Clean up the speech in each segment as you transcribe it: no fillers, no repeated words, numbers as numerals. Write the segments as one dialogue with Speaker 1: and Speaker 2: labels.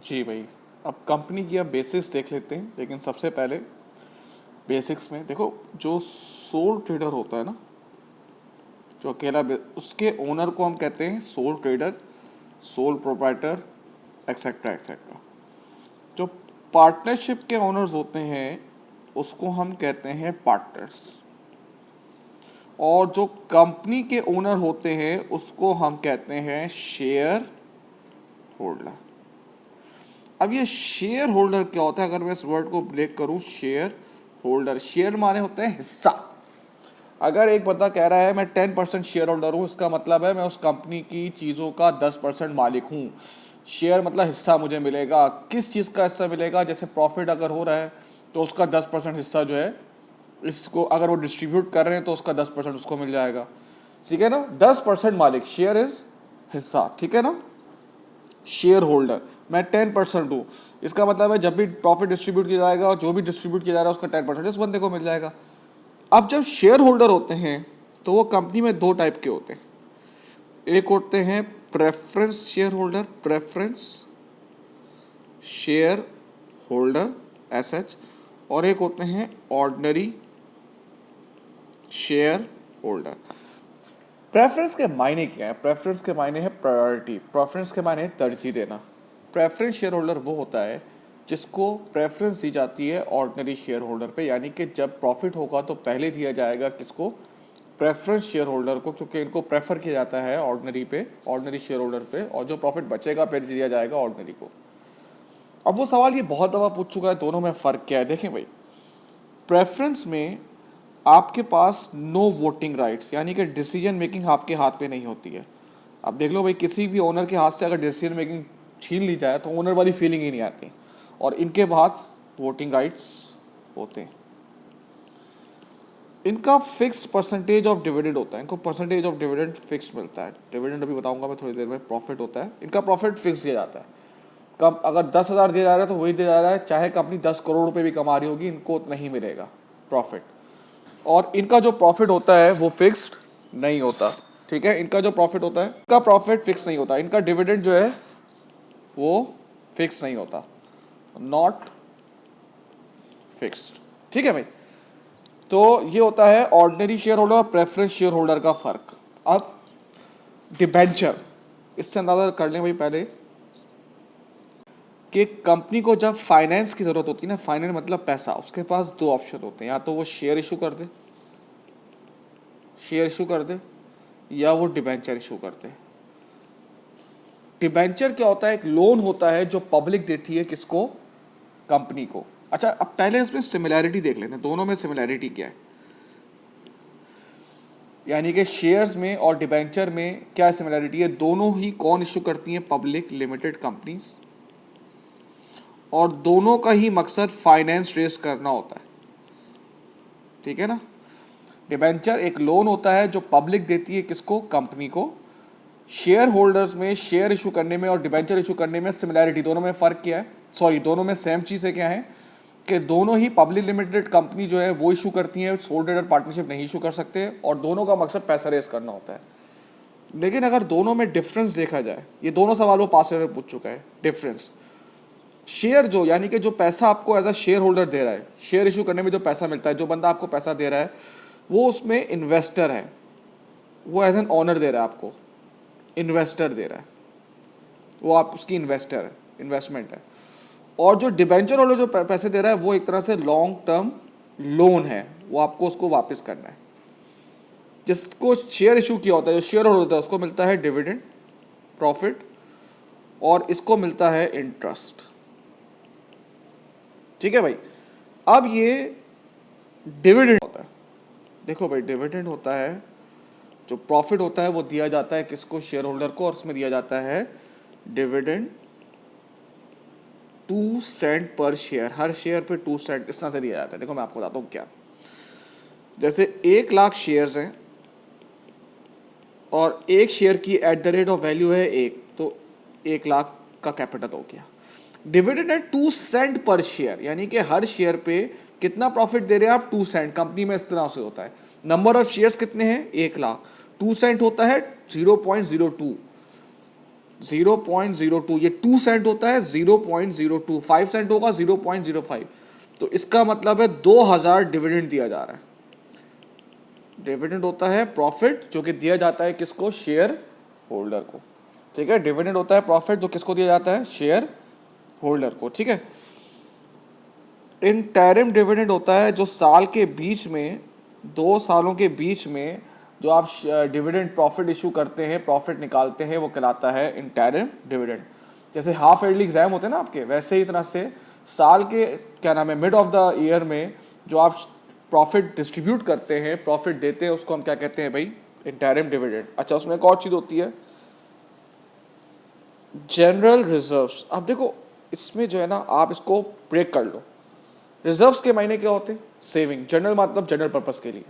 Speaker 1: जी भाई, अब कंपनी की अब बेसिक्स देख लेते हैं, लेकिन सबसे पहले बेसिक्स में देखो, जो सोल ट्रेडर होता है ना, जो अकेला उसके ओनर को हम कहते हैं soul trader, sole proprietor, etcetera etcetera. जो पार्टनरशिप के ओनर्स होते हैं उसको हम कहते हैं पार्टनर्स, और जो कंपनी के ओनर होते हैं उसको हम कहते हैं शेयर होल्डर। अब ये शेयर होल्डर क्या होता है, अगर मैं इस वर्ड को ब्रेक करूं, शेयर होल्डर, शेयर माने होते हैं हिस्सा। अगर एक बंदा कह रहा है मैं 10% शेयर होल्डर हूं, इसका मतलब है मैं उस कंपनी की चीज़ों का 10% मालिक हूं। शेयर मतलब हिस्सा मुझे मिलेगा। किस चीज़ का हिस्सा मिलेगा? जैसे प्रॉफिट अगर हो रहा है तो उसका 10% हिस्सा जो है, इसको अगर वो डिस्ट्रीब्यूट कर रहे हैं तो उसका 10% उसको मिल जाएगा। ठीक है ना? 10% मालिक, शेयर इज हिस्सा। ठीक है ना? शेयर होल्डर, मैं 10% हूँ, इसका मतलब है जब भी प्रॉफिट डिस्ट्रीब्यूट किया जाएगा और जो भी डिस्ट्रीब्यूट किया जा रहा है उसका 10% इस बंदे को मिल जाएगा। अब जब शेयर होल्डर होते हैं तो वो कंपनी में दो टाइप के होते हैं। एक होते हैं preference share holder, preference share holder as such, और एक होते हैं ऑर्डिनरी शेयर होल्डर। प्रेफरेंस के मायने क्या है? प्रेफरेंस के मायने है प्रायोरिटी, प्रेफरेंस के मायने है तरजीह देना। प्रेफरेंस शेयर होल्डर वो होता है जिसको प्रेफरेंस दी जाती है ऑर्डिनरी शेयर होल्डर पे, यानी कि जब प्रॉफिट होगा तो पहले दिया जाएगा किसको? प्रेफरेंस शेयर होल्डर को, क्योंकि इनको प्रेफर किया जाता है ऑर्डिनरी पे, ऑर्डिनरी शेयर होल्डर पे, और जो प्रॉफिट बचेगा फिर दिया जाएगा ऑर्डिनरी को। अब वो सवाल ये बहुत दफा पूछ चुका है, दोनों में फ़र्क क्या है? देखें भाई, प्रेफरेंस में आपके पास नो वोटिंग राइट्स, यानी कि डिसीजन मेकिंग आपके हाथ पे नहीं होती है। अब देख लो भाई, किसी भी ओनर के हाथ से अगर डिसीजन मेकिंग छीन ली जाए तो ओनर वाली फीलिंग ही नहीं आती, और इनके पास वोटिंग राइट्स होते हैं। इनका फिक्स परसेंटेज ऑफ डिविडेंड होता है, इनको परसेंटेज ऑफ डिविडेंड फिक्स मिलता है। डिविडेंड अभी बताऊंगा मैं थोड़ी देर में। प्रॉफिट होता है, इनका प्रॉफिट फिक्स दिया जाता है। कब अगर 10,000 दिया जा रहा है तो वही दिया जा रहा है, चाहे कंपनी 10 करोड़ रुपए भी कमा रही होगी, इनको उतना ही मिलेगा प्रॉफिट। और इनका जो प्रॉफिट होता है वो फिक्स्ड नहीं होता। ठीक है, इनका जो प्रॉफिट होता है, इनका प्रॉफिट फिक्स नहीं होता। इनका डिविडेंड जो है वो फिक्स नहीं होता, नॉट फिक्स्ड। ठीक है भाई, तो ये होता है ऑर्डिनरी शेयर होल्डर और प्रेफरेंस शेयर होल्डर का फर्क। अब डिबेंचर, इससे अंदाजा कर लें भाई पहले कि कंपनी को जब फाइनेंस की जरूरत होती है ना, फाइनेंस मतलब पैसा, उसके पास दो ऑप्शन होते हैं, या तो वो शेयर इशू कर दे, शेयर इशू कर दे, या वो डिबेंचर इशू कर दे। डिबेंचर क्या होता है? एक लोन होता है जो पब्लिक देती है किसको? कंपनी को। अच्छा, अब पहले इसमें सिमिलैरिटी देख लेते हैं, दोनों में सिमिलैरिटी क्या है, यानी कि शेयर्स में और डिबेंचर में क्या सिमिलैरिटी है। दोनों ही कौन इशू करती हैं? पब्लिक लिमिटेड कंपनीज, और दोनों का ही मकसद फाइनेंस रेस करना होता है। ठीक है ना? डिबेंचर एक लोन होता है जो पब्लिक देती है किसको? कंपनी को। शेयर होल्डर्स में शेयर इशू करने में और डिबेंचर इशू करने में सिमिलैरिटी, दोनों में फ़र्क क्या है? सॉरी, दोनों में सेम चीज़ है। क्या है कि दोनों ही पब्लिक लिमिटेड कंपनी जो है वो इशू करती है, सोल ट्रेडर पार्टनरशिप नहीं इशू कर सकते, और दोनों का मकसद पैसा रेस करना होता है। लेकिन अगर दोनों में डिफरेंस देखा जाए, ये दोनों सवाल वो पास में पूछ चुका है। डिफरेंस, शेयर जो, यानी कि जो पैसा आपको एज अ शेयर होल्डर दे रहा है, शेयर इशू करने में जो पैसा मिलता है, जो बंदा आपको पैसा दे रहा है वो उसमें इन्वेस्टर है, वो एज एन ऑनर दे रहा है आपको, इन्वेस्टर दे रहा है, वो आप उसकी इन्वेस्टर है, इन्वेस्टमेंट है। और जो डिबेंचर होल्डर जो पैसे दे रहा है वो एक तरह से लॉन्ग टर्म लोन है, वो आपको उसको वापस करना है। जिसको शेयर इशू किया होता है, जो शेयर होल्डर होता है, उसको मिलता है डिविडेंड, प्रॉफिट, और इसको मिलता है इंटरेस्ट। ठीक है भाई, अब ये डिविडेंड होता है। देखो भाई, डिविडेंड होता है, जो प्रॉफिट होता है वो दिया जाता है किसको? शेयर होल्डर को, और उसमें दिया जाता है डिविडेंड 2 सेंट पर शेयर, हर शेयर पे 2 सेंट इस तरह से दिया जाता है। देखो मैं आपको बताता हूँ क्या। जैसे 1,00,000 शेयर्स हैं और एक शेयर की at the rate of value है 1, तो 1,00,000 का कैपिटल हो गया। डिविडेंड है 2 सेंट पर शेयर, यानी कि हर शेयर पे कितना प्रॉफिट दे रहे हैं आप? 2 सेंट। कंपनी में इस तरह से होता है। नंबर ऑफ शेयर्स कितने हैं? 1,00,000, 2 सेंट होता है 0.02। 0.02, ये 2 सेंट होता है 0.02, 5 सेंट होगा 0.05, तो इसका मतलब है 2000 डिविडेंड दिया जा रहा है। डिविडेंड होता है प्रॉफिट जो कि दिया जाता है किसको, शेयर होल्डर को, ठीक है। डिविडेंड होता है प्रॉफिट जो किसको दिया जाता है, शेयर होल्डर को, ठीक है। इंटरिम डिविडेंड होता है जो साल के बीच में, 2 सालों के बीच में जो आप डिविडेंड प्रॉफिट इशू करते हैं, प्रॉफिट निकालते हैं, वो कहलाता है इंटरिम डिविडेंड। जैसे हाफ ईयरली एग्जाम होते हैं ना आपके, वैसे ही तरह से साल के क्या नाम है मिड ऑफ द ईयर में जो आप प्रॉफिट डिस्ट्रीब्यूट करते हैं, प्रॉफिट देते हैं, उसको हम क्या कहते हैं भाई, इंटरिम डिविडेंड। अच्छा, उसमें एक और चीज़ होती है जनरल रिजर्व्स। अब देखो इसमें जो है ना, आप इसको ब्रेक कर लो। रिजर्व्स के मायने क्या होते हैं, सेविंग। जनरल मतलब जनरल पर्पस के लिए।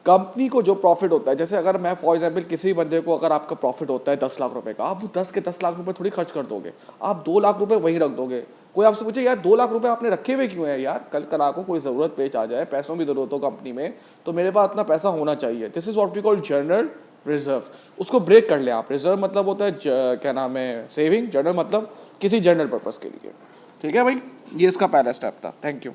Speaker 1: कंपनी को जो प्रॉफिट होता है, जैसे अगर मैं फॉर एग्जांपल किसी बंदे को, अगर आपका प्रॉफिट होता है 10 लाख रुपए का, आप वो 10 के 10 लाख रुपए थोड़ी खर्च कर दोगे, आप 2 लाख रुपए वहीं रख दोगे। कोई आपसे पूछे यार 2 लाख रुपए आपने रखे हुए क्यों है, यार कल कल को कोई जरूरत पेश आ जाए, पैसों की जरूरत हो कंपनी में, तो मेरे पास इतना पैसा होना चाहिए। This is what we call general reserve. उसको ब्रेक कर ले आप। रिजर्व मतलब होता है क्या नाम है, सेविंग। जनरल मतलब किसी जनरल पर्पस के लिए, ठीक है भाई। ये इसका पहला स्टेप था। Thank you.